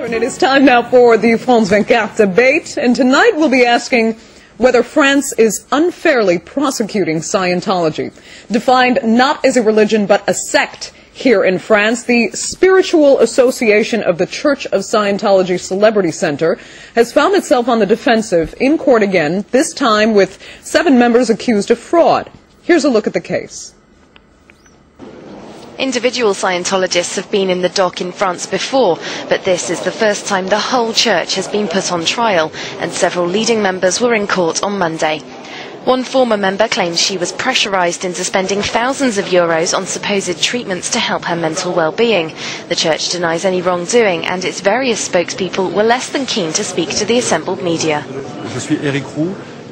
And it is time now for the France 24 debate, and tonight we'll be asking whether France is unfairly prosecuting Scientology. Defined not as a religion but a sect here in France, the spiritual association of the Church of Scientology Celebrity Center has found itself on the defensive in court again, this time with 7 members accused of fraud. Here's a look at the case. Individual Scientologists have been in the dock in France before, but this is the first time the whole church has been put on trial, and several leading members were in court on Monday. One former member claims she was pressurised into spending thousands of euros on supposed treatments to help her mental well-being. The church denies any wrongdoing, and its various spokespeople were less than keen to speak to the assembled media.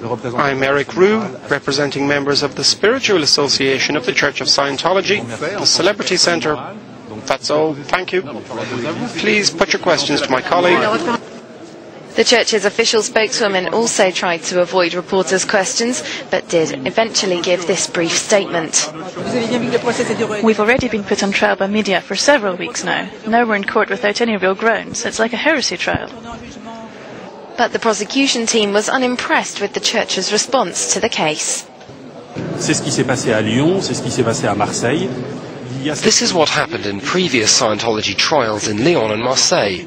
I'm Eric Roux, representing members of the Spiritual Association of the Church of Scientology, the Celebrity Centre. That's all. Thank you. Please put your questions to my colleague. The church's official spokeswoman also tried to avoid reporters' questions, but did eventually give this brief statement. We've already been put on trial by media for several weeks now. Now we're in court without any real grounds. It's like a heresy trial. But the prosecution team was unimpressed with the church's response to the case. This is what happened in previous Scientology trials in Lyon and Marseille.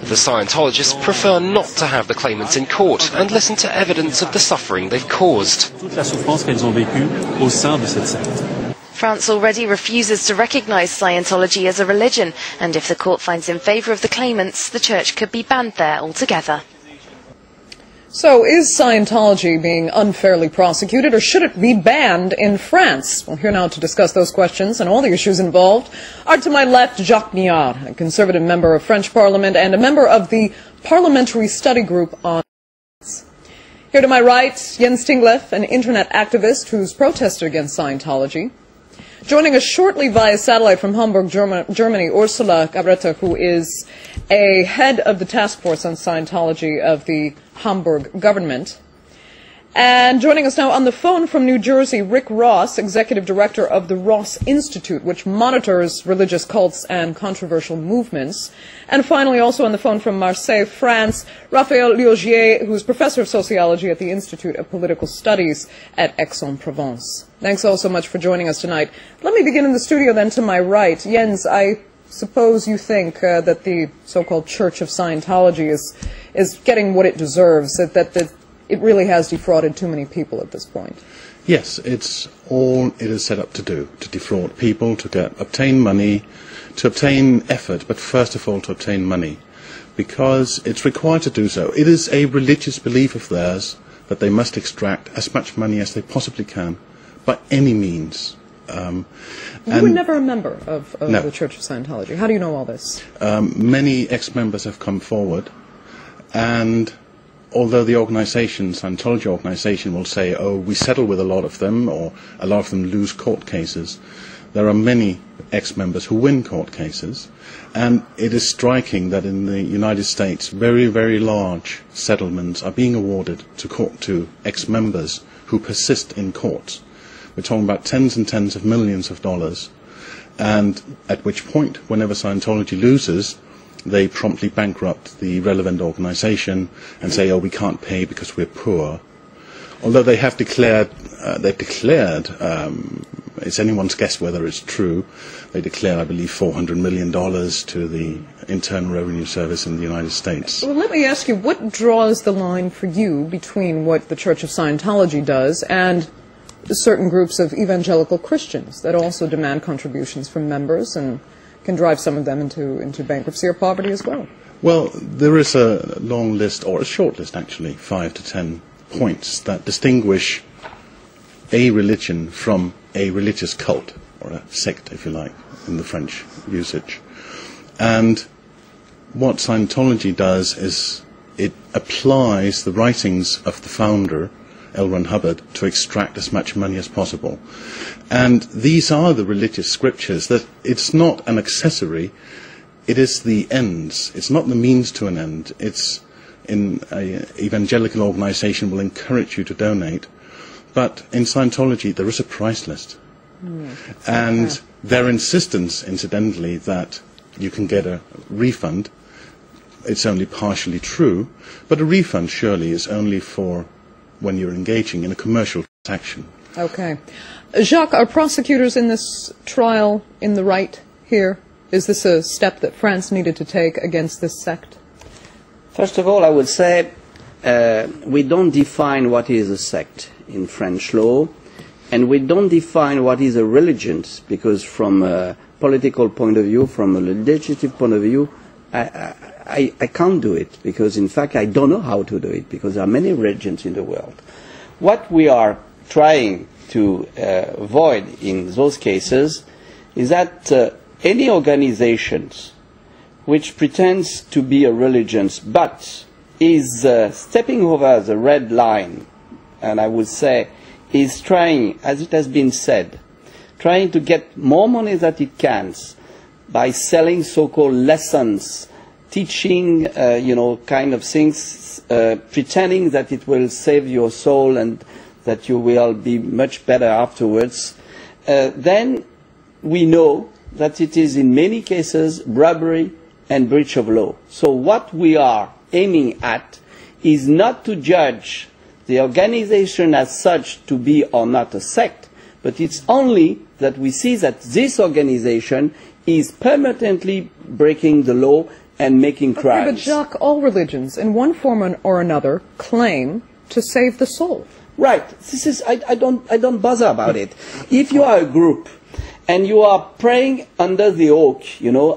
The Scientologists prefer not to have the claimants in court and listen to evidence of the suffering they've caused. France already refuses to recognise Scientology as a religion, and if the court finds in favour of the claimants, the church could be banned there altogether. So, is Scientology being unfairly prosecuted, or should it be banned in France? Well, here now to discuss those questions and all the issues involved are to my left Jacques Myard, a Conservative member of French Parliament and a member of the Parliamentary Study Group on Here to my right, Jens Tingleff, an internet activist who's protested against Scientology. Joining us shortly via satellite from Hamburg, Germany, Ursula Cabretta, who is a head of the task force on Scientology of the Hamburg government. And joining us now on the phone from New Jersey, Rick Ross, executive director of the Ross Institute, which monitors religious cults and controversial movements. And finally, also on the phone from Marseille, France, Rafael Liogier, who's professor of sociology at the Institute of Political Studies at Aix-en-Provence. Thanks all so much for joining us tonight. Let me begin in the studio then to my right. Jens, I suppose you think that the so-called Church of Scientology is getting what it deserves, that it really has defrauded too many people at this point. Yes, it's all it is set up to do, to defraud people, to obtain money, to obtain effort, but first of all to obtain money, because it's required to do so. It is a religious belief of theirs that they must extract as much money as they possibly can, by any means. You were never a member of no. the Church of Scientology. How do you know all this? Many ex-members have come forward, and although the organisation, Scientology organisation, will say, oh, we settle with a lot of them, or a lot of them lose court cases, there are many ex-members who win court cases, and it is striking that in the United States, very, very large settlements are being awarded to ex-members who persist in courts. We're talking about tens and tens of millions of dollars, and at which point, whenever Scientology loses, they promptly bankrupt the relevant organisation and say, oh, we can't pay because we're poor. Although they have declared, it's anyone's guess whether it's true, they declared, I believe, $400 million to the Internal Revenue Service in the United States. Well, let me ask you, what draws the line for you between what the Church of Scientology does and certain groups of evangelical Christians that also demand contributions from members and can drive some of them into bankruptcy or poverty as well? Well, there is a long list, or a short list actually, 5 to 10 points that distinguish a religion from a religious cult, or a sect, if you like, in the French usage. And what Scientology does is it applies the writings of the founder, L. Ron Hubbard, to extract as much money as possible. And these are the religious scriptures, that it's not an accessory, it is the ends. It's not the means to an end. It's in an evangelical organisation will encourage you to donate, but in Scientology there is a price list. And their insistence, incidentally, that you can get a refund it's only partially true, but a refund surely is only for when you're engaging in a commercial transaction. Okay. Jacques, are prosecutors in this trial in the right here? Is this a step that France needed to take against this sect? First of all, I would say we don't define what is a sect in French law, and we don't define what is a religion, because from a political point of view, from a legislative point of view, I can't do it, because in fact I don't know how to do it, because there are many religions in the world. What we are trying to avoid in those cases is that any organizations which pretends to be a religion but is stepping over the red line, and I would say is trying, as it has been said, trying to get more money than it can by selling so-called lessons, teaching, kind of things, pretending that it will save your soul and that you will be much better afterwards, then we know that it is in many cases robbery and breach of law. So what we are aiming at is not to judge the organization as such to be or not a sect, but it's only that we see that this organization is permanently breaking the law and making crimes. Okay, but Jacques, all religions, in one form or another, claim to save the soul. Right. This is I don't bother about it. If you are a group and you are praying under the oak,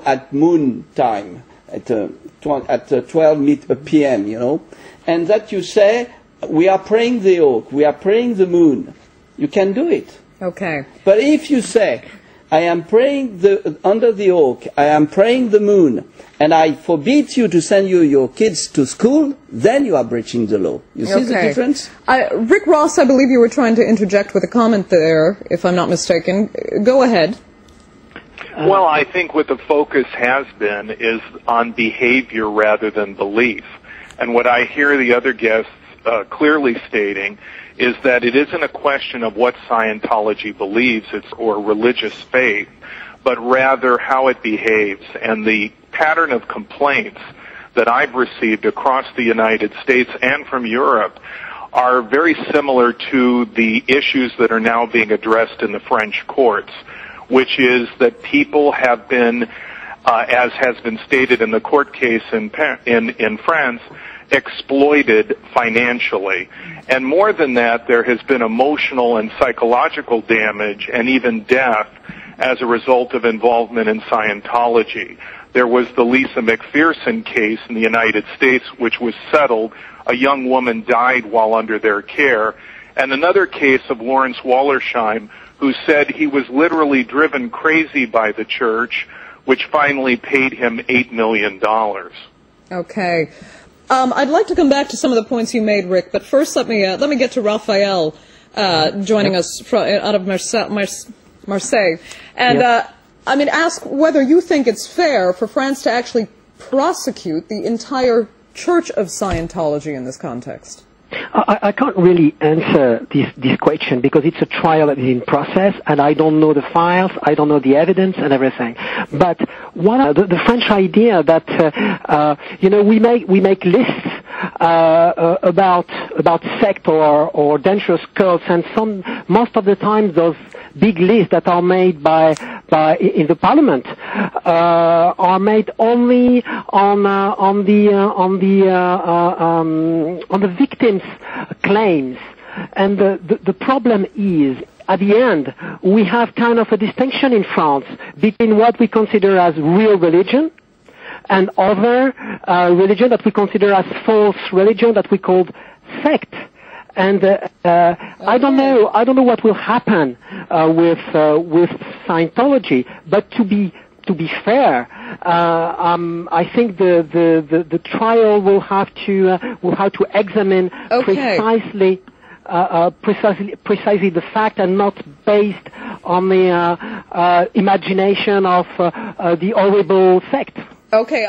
at moon time, at 12 p.m., and that you say, we are praying the oak, we are praying the moon, you can do it. Okay. But if you say, I am praying under the oak, I am praying the moon, and I forbid you to send your kids to school, then you are breaching the law. You see the difference? Rick Ross, I believe you were trying to interject with a comment there, if I'm not mistaken. Go ahead. Well, I think what the focus has been is on behavior rather than belief. And what I hear the other guests clearly stating is that it isn't a question of what Scientology believes or religious faith, but rather how it behaves. And the pattern of complaints that I've received across the United States and from Europe are very similar to the issues that are now being addressed in the French courts, which is that people have been, as has been stated in the court case in France, exploited financially. And more than that, there has been emotional and psychological damage and even death as a result of involvement in Scientology. There was the Lisa McPherson case in the United States, which was settled. A young woman died while under their care. And another case of Lawrence Wallersheim, who said he was literally driven crazy by the church, which finally paid him $8 million. Okay. I'd like to come back to some of the points you made, Rick, but first let me get to Rafael joining us out of Marseille. And ask whether you think it's fair for France to actually prosecute the entire Church of Scientology in this context. I can't really answer this question because it's a trial that is in process, and I don't know the files, I don't know the evidence and everything. But the French idea that we make lists about sect or dangerous cults, and most of the time those big lists that are made in the Parliament are made only on the victims' claims, and the problem is, at the end, we have kind of a distinction in France between what we consider as real religion and other religion that we consider as false religion that we call sect. And I don't know what will happen with Scientology, but to be fair, I think the trial will have to examine precisely the fact, and not based on the imagination of the horrible sect. Okay.